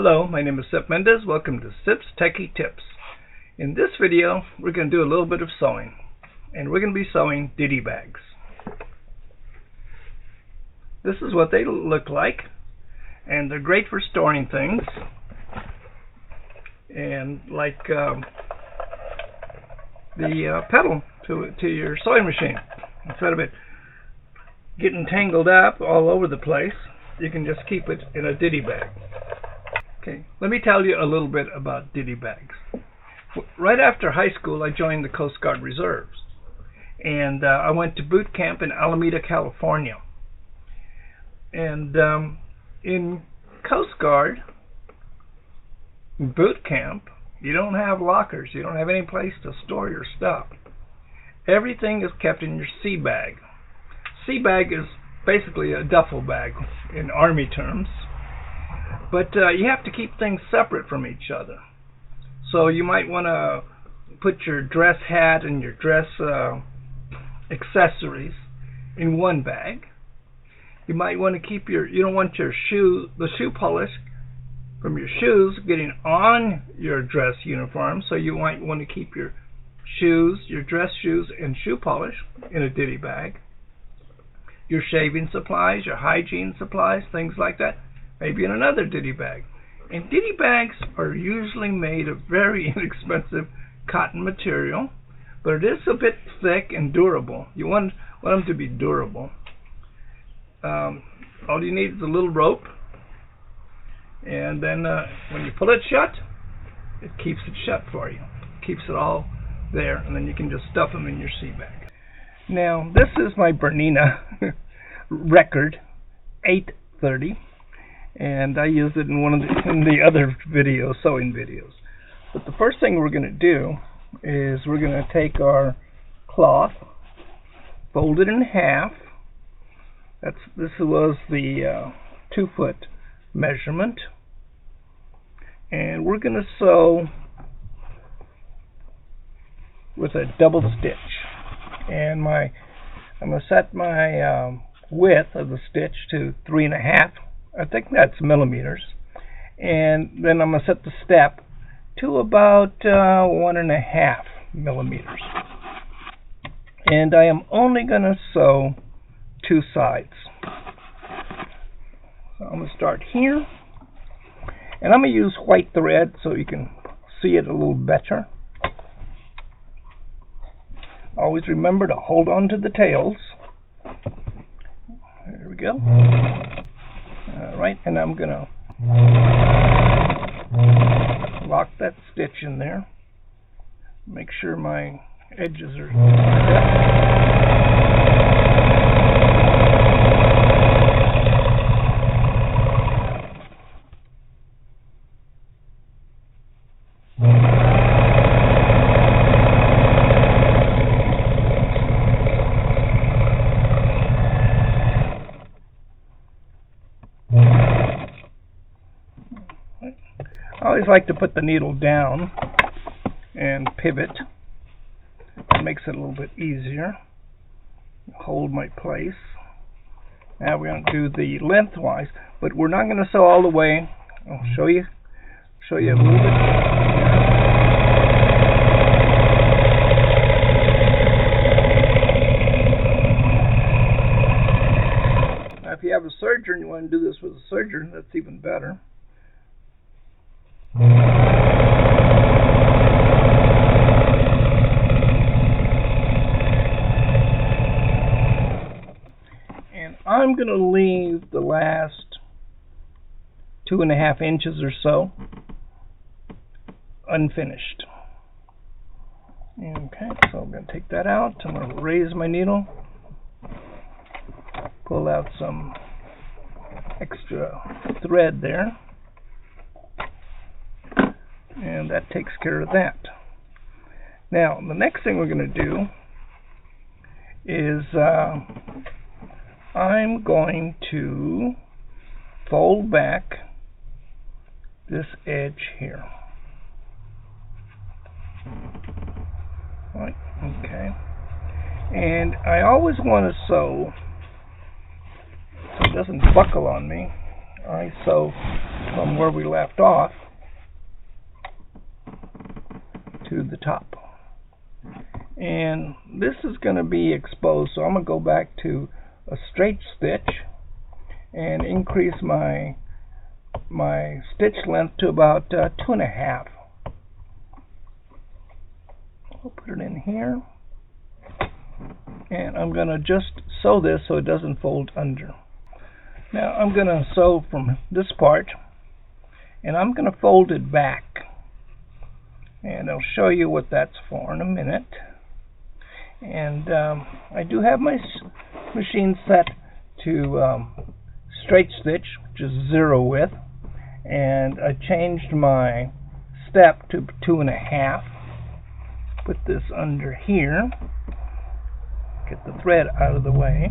Hello, my name is Sip Mendez. Welcome to Sip's Techie Tips. In this video, we're going to do a little bit of sewing, and we're going to be sewing ditty bags. This is what they look like, and they're great for storing things, and like the pedal to your sewing machine. Instead of it getting tangled up all over the place, you can just keep it in a ditty bag. Okay, let me tell you a little bit about ditty bags. Right after high school, I joined the Coast Guard Reserves, and I went to boot camp in Alameda, California. And in Coast Guard boot camp, you don't have lockers. You don't have any place to store your stuff. Everything is kept in your sea bag. Sea bag is basically a duffel bag in Army terms. But you have to keep things separate from each other. So you might want to put your dress hat and your dress accessories in one bag. You might want to keep you don't want the shoe polish from your shoes getting on your dress uniform, so you might want to keep your shoes, your dress shoes and shoe polish in a ditty bag. Your shaving supplies, your hygiene supplies, things like that, maybe in another ditty bag. And ditty bags are usually made of very inexpensive cotton material, but it is a bit thick and durable. You want them to be durable. All you need is a little rope, and then when you pull it shut, it keeps it shut for you. It keeps it all there, and then you can just stuff them in your sea bag. Now, this is my Bernina record 830. And I used it in in the other videos, sewing videos. But the first thing we're going to do is we're going to take our cloth, fold it in half. This was the 2-foot measurement, and we're going to sew with a double stitch. And I'm going to set my width of the stitch to 3.5. I think that's millimeters, and then I'm going to set the step to about 1.5 millimeters. And I am only going to sew 2 sides. So I'm going to start here, and I'm going to use white thread so you can see it a little better. Always remember to hold on to the tails. There we go. Alright, and I'm going to lock that stitch in there. Make sure my edges are I always like to put the needle down and pivot. It makes it a little bit easier. Hold my place. Now we're going to do the lengthwise, but we're not going to sew all the way. I'll show you a little bit. Now, if you have a serger and you want to do this with a serger, that's even better. And I'm going to leave the last 2.5 inches or so unfinished. Okay, so I'm going to take that out. I'm going to raise my needle, pull out some extra thread there. And that takes care of that. Now, the next thing we're going to do is I'm going to fold back this edge here. Right, okay. And I always want to sew so it doesn't buckle on me. Alright, so from where we left off to the top. And this is going to be exposed, so I'm going to go back to a straight stitch and increase my stitch length to about 2.5. I'll put it in here, and I'm going to just sew this so it doesn't fold under. Now I'm going to sew from this part, and I'm going to fold it back, and I'll show you what that's for in a minute. And I do have my machine set to straight stitch, which is 0 width, and I changed my step to 2.5. Put this under here, get the thread out of the way,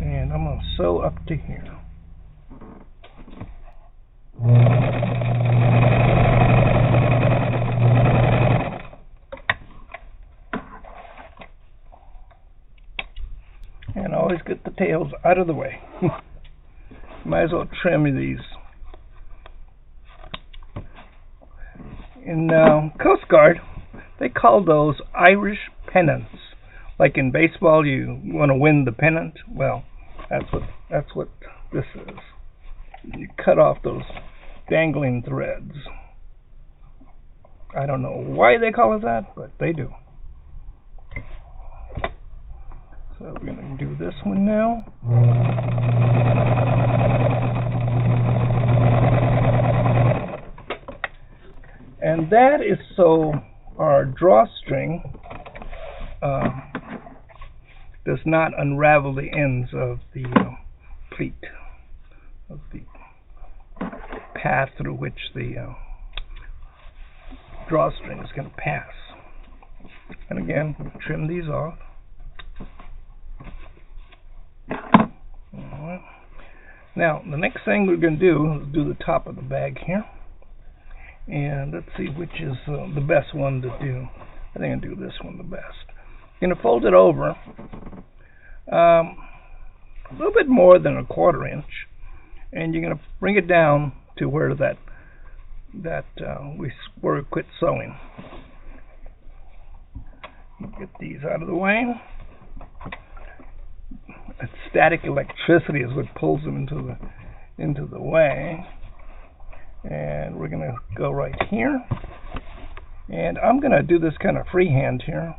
and I'm going to sew up to here. And always get the tails out of the way. Might as well trim these. In Coast Guard, they call those Irish pennants. Like in baseball, you want to win the pennant. Well, that's what this is. You cut off those dangling threads. I don't know why they call it that, but they do. So we're going to do this one now. And that is so our drawstring does not unravel the ends of the pleat, of the path through which the drawstring is going to pass. And again, we'll trim these off. Now, the next thing we're going to do is do the top of the bag here. And let's see which is the best one to do. I think I'll do this one the best. You're going to fold it over a little bit more than 1/4 inch. And you're going to bring it down to where where we quit sewing. Get these out of the way. Static electricity is what pulls them into the way. And we're going to go right here. And I'm going to do this kind of freehand here.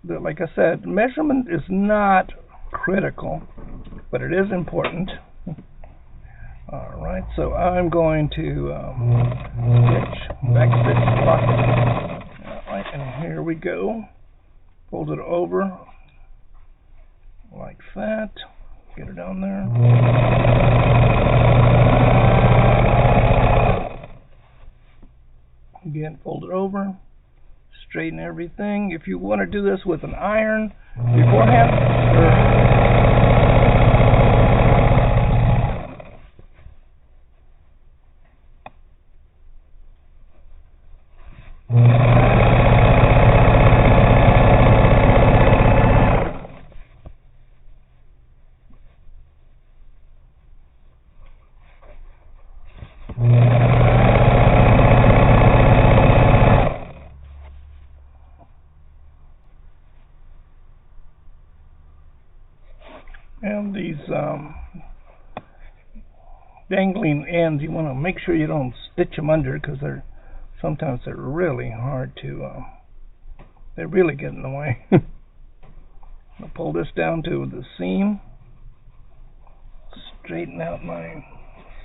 But like I said, measurement is not critical, but it is important. Alright, so I'm going to back stitch pocket. Alright, and here we go. Fold it over like that. Get it down there. Again, fold it over. Straighten everything. If you want to do this with an iron beforehand, and these dangling ends, you want to make sure you don't stitch them under, because sometimes they're really hard to they really get in the way. I'll pull this down to the seam, straighten out my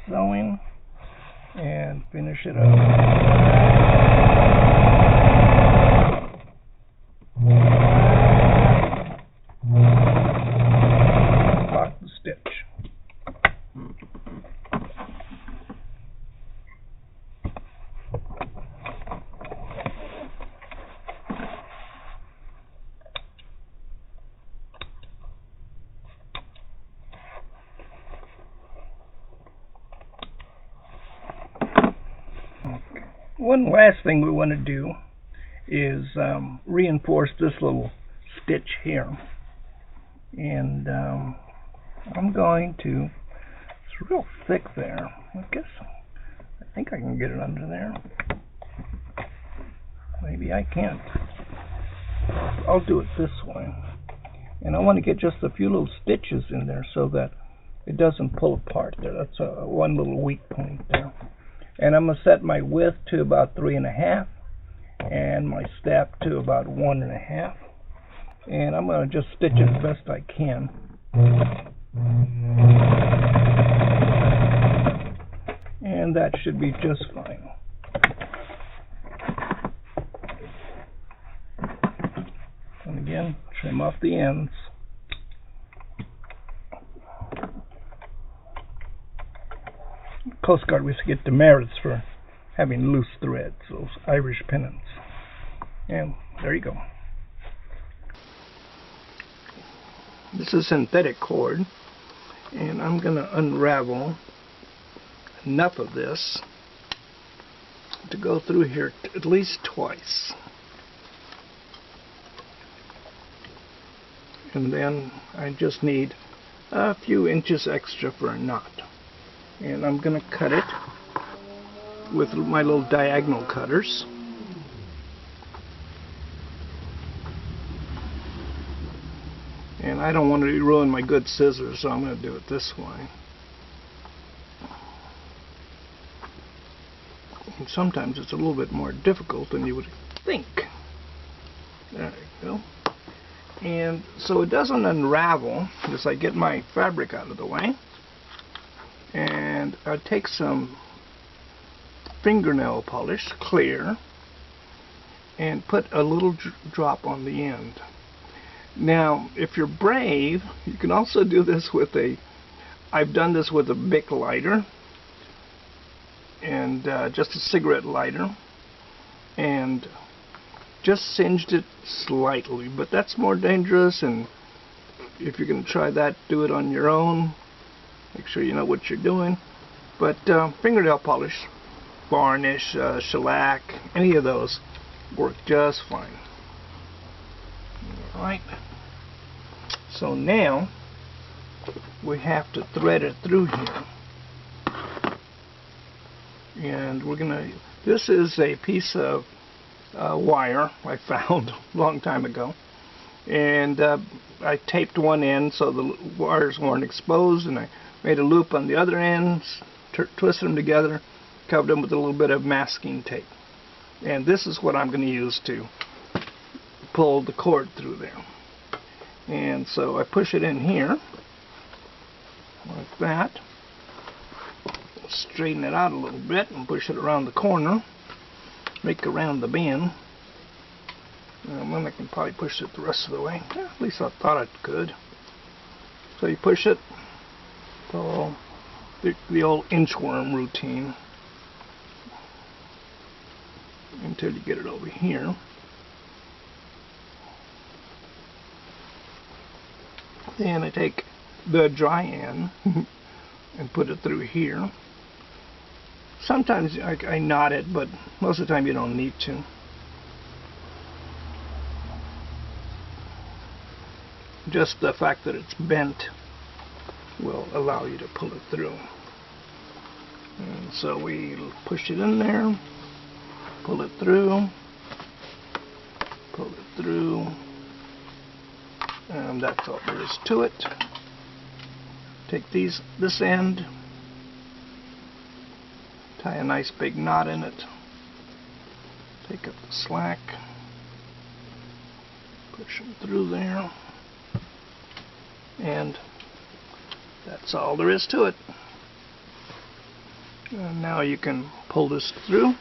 sewing, and finish it up. One last thing we want to do is reinforce this little stitch here, and I'm going to It's real thick there. I think I can get it under there. Maybe I can't. I'll do it this way. And I want to get just a few little stitches in there so that it doesn't pull apart there. That's one little weak point there. And I'm going to set my width to about 3.5 and my step to about 1.5. And I'm going to just stitch it as best I can. And that should be just fine. And again, trim off the ends. Coast Guard, we used to get demerits for having loose threads, those Irish pennants. And there you go. This is synthetic cord, and I'm going to unravel enough of this to go through here at least twice. And then I just need a few inches extra for a knot. And I'm going to cut it with my little diagonal cutters. And I don't want to ruin my good scissors, so I'm going to do it this way. And sometimes it's a little bit more difficult than you would think. There you go. And so it doesn't unravel as I get my fabric out of the way. And I take some fingernail polish, clear, and put a little drop on the end. Now, if you're brave, you can also do this with I've done this with a Bic lighter and just a cigarette lighter, and just singed it slightly, but that's more dangerous, and if you're going to try that, do it on your own. Make sure you know what you're doing. But fingernail polish, varnish, shellac, any of those work just fine. Alright, so now we have to thread it through here. And we're going to, this is a piece of wire I found a long time ago. And I taped one end so the wires weren't exposed, and I made a loop on the other ends, twisted them together, covered them with a little bit of masking tape. And this is what I'm going to use to pull the cord through there. And so I push it in here like that, straighten it out a little bit and push it around the corner, make around the bend, and then I can probably push it the rest of the way. Yeah, at least I thought I could. So you push it, so the old inchworm routine, until you get it over here. Then I take the dry end and put it through here. Sometimes I knot it, but most of the time you don't need to. Just the fact that it's bent will allow you to pull it through. And so we push it in there, pull it through, and that's all there is to it. Take this end, tie a nice big knot in it, take up the slack, push them through there, and that's all there is to it. And now you can pull this through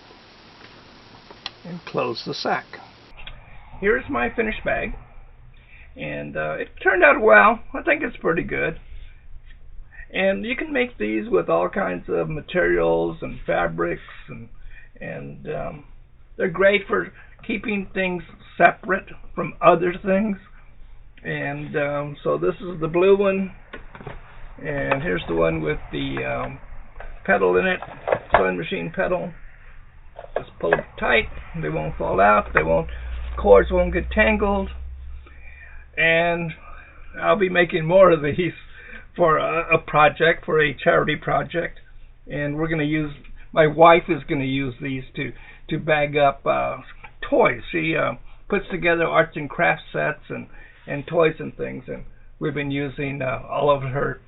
and close the sack. Here's my finished bag, and it turned out well. I think it's pretty good. And you can make these with all kinds of materials and fabrics, and they're great for keeping things separate from other things. And so this is the blue one, and here's the one with the pedal in it, sewing machine pedal. Just pull it tight, they won't fall out, cords won't get tangled. And I'll be making more of these for a project, for a charity project, and we're going to use. My wife is going to use these to bag up toys. She puts together arts and crafts sets and toys and things, and we've been using all of her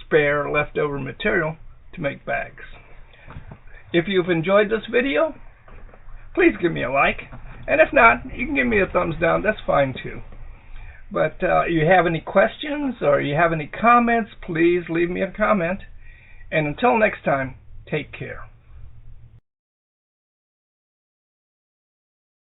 spare leftover material to make bags. If you've enjoyed this video, please give me a like, and if not, you can give me a thumbs down. That's fine too. But you have any questions or you have any comments, please leave me a comment. And until next time, take care.